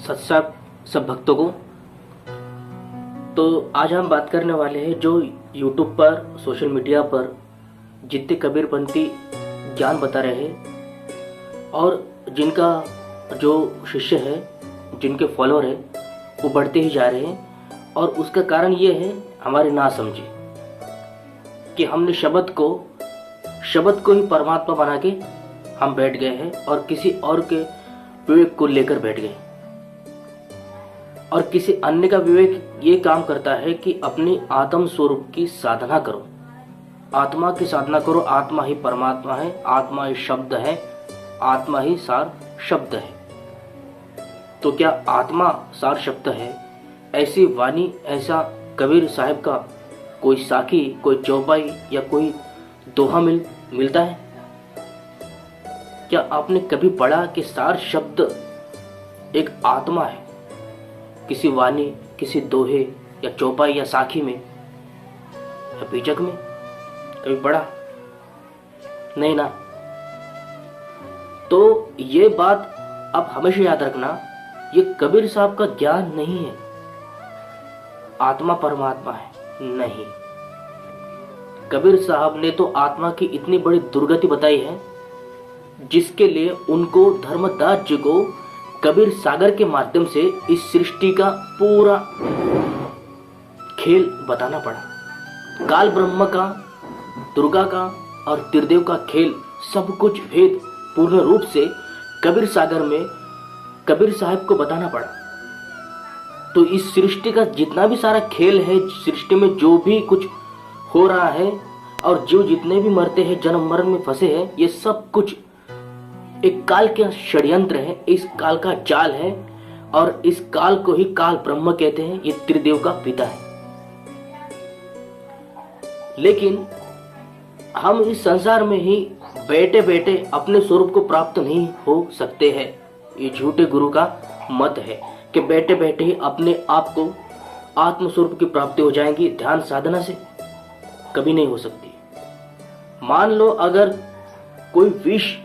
सत्संग सब भक्तों को। तो आज हम बात करने वाले हैं जो यूट्यूब पर सोशल मीडिया पर जितने कबीरपंथी ज्ञान बता रहे हैं और जिनका जो शिष्य है, जिनके फॉलोअर है, वो बढ़ते ही जा रहे हैं। और उसका कारण ये है हमारे ना समझे कि हमने शब्द को ही परमात्मा बना के हम बैठ गए हैं और किसी और के विवेक को लेकर बैठ गए। और किसी अन्य का विवेक ये काम करता है कि अपनी आत्म स्वरूप की साधना करो, आत्मा की साधना करो। आत्मा ही परमात्मा है, आत्मा ही शब्द है, आत्मा ही सार शब्द है। तो क्या आत्मा सार शब्द है? ऐसी वाणी, ऐसा कबीर साहब का कोई साखी, कोई चौपाई या कोई दोहा मिलता है? क्या आपने कभी पढ़ा कि सार शब्द एक आत्मा है? किसी वाणी, किसी दोहे या चौपाई या साखी में या बीजक में कभी पढ़ा? नहीं ना। तो ये बात आप हमेशा याद रखना, ये कबीर साहब का ज्ञान नहीं है। आत्मा परमात्मा है नहीं। कबीर साहब ने तो आत्मा की इतनी बड़ी दुर्गति बताई है जिसके लिए उनको धर्मदास जी को कबीर सागर के माध्यम से इस सृष्टि का पूरा खेल बताना पड़ा। काल ब्रह्म का, दुर्गा का और त्रिदेव का खेल, सब कुछ भेद पूर्ण रूप से कबीर सागर में कबीर साहब को बताना पड़ा। तो इस सृष्टि का जितना भी सारा खेल है, सृष्टि में जो भी कुछ हो रहा है और जीव जितने भी मरते हैं, जन्म मरण में फंसे हैं, ये सब कुछ एक काल का षड्यंत्र है, इस काल का जाल है। और इस काल को ही काल ब्रह्म कहते हैं। ये त्रिदेव का पिता है। लेकिन हम इस संसार में ही बैठे बैठे अपने स्वरूप को प्राप्त नहीं हो सकते हैं। ये झूठे गुरु का मत है कि बैठे बैठे ही अपने आप को आत्म स्वरूप की प्राप्ति हो जाएगी ध्यान साधना से। कभी नहीं हो सकती। मान लो अगर कोई विष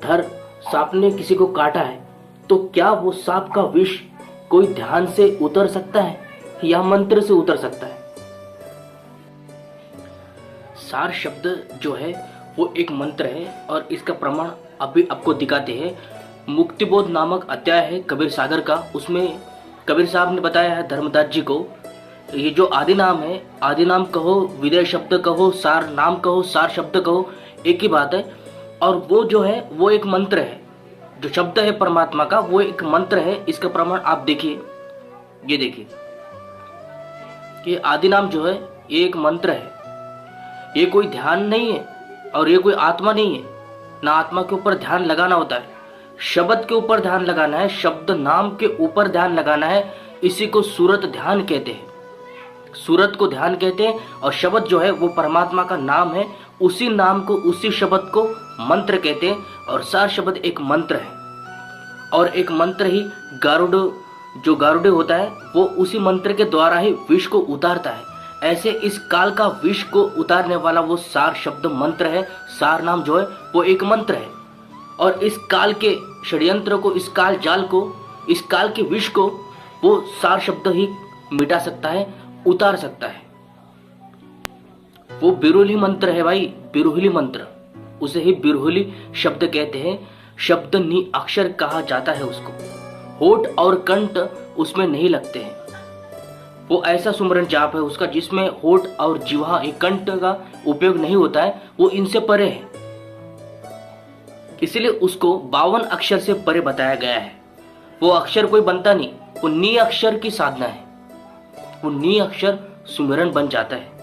धर सांप ने किसी को काटा है, तो क्या वो सांप का विष कोई ध्यान से उतर सकता है या मंत्र से उतर सकता है? सार शब्द जो है वो एक मंत्र है और इसका प्रमाण अभी आपको दिखाते हैं। मुक्तिबोध नामक अध्याय है कबीर सागर का, उसमें कबीर साहब ने बताया है धर्मदास जी को, ये जो आदि नाम है, आदि नाम कहो, विदय शब्द कहो, सार नाम कहो, सार शब्द कहो, एक ही बात है। और वो जो है वो एक मंत्र है। जो शब्द है परमात्मा का वो एक मंत्र है। इसका प्रमाण आप देखिए, ये देखिए कि आदि नाम जो है ये एक मंत्र है। ये कोई ध्यान नहीं है और ये कोई आत्मा नहीं है। ना आत्मा के ऊपर ध्यान लगाना होता है, शब्द के ऊपर ध्यान लगाना है, शब्द नाम के ऊपर ध्यान लगाना है। इसी को सूरत ध्यान कहते हैं। सूरत को ध्यान कहते हैं और शब्द जो है वो परमात्मा का नाम है। उसी नाम को, उसी शब्द को मंत्र कहते हैं। और सार शब्द एक मंत्र है और एक मंत्र ही गारुड़ होता है, वो उसी मंत्र के द्वारा ही विष को उतारता है। ऐसे इस काल का विष को उतारने वाला वो सार शब्द मंत्र है। सार नाम जो है वो एक मंत्र है और इस काल के षड्यंत्र को, इस काल जाल को, इस काल के विष को वो सार शब्द ही मिटा सकता है, उतार सकता है। वो बिरुली मंत्र है भाई, बिरुली मंत्र, उसे ही बिरुली शब्द कहते हैं। शब्द नि अक्षर कहा जाता है उसको। होठ और कंठ उसमें नहीं लगते हैं। वो ऐसा सुमरन जाप है उसका जिसमें होठ और जिह्वा, एक कंठ का उपयोग नहीं होता है। वो इनसे परे है, इसलिए उसको 52 अक्षर से परे बताया गया है। वो अक्षर कोई बनता नहीं, वो नी अक्षर की साधना है। वो नी अक्षर सुमिरन बन जाता है।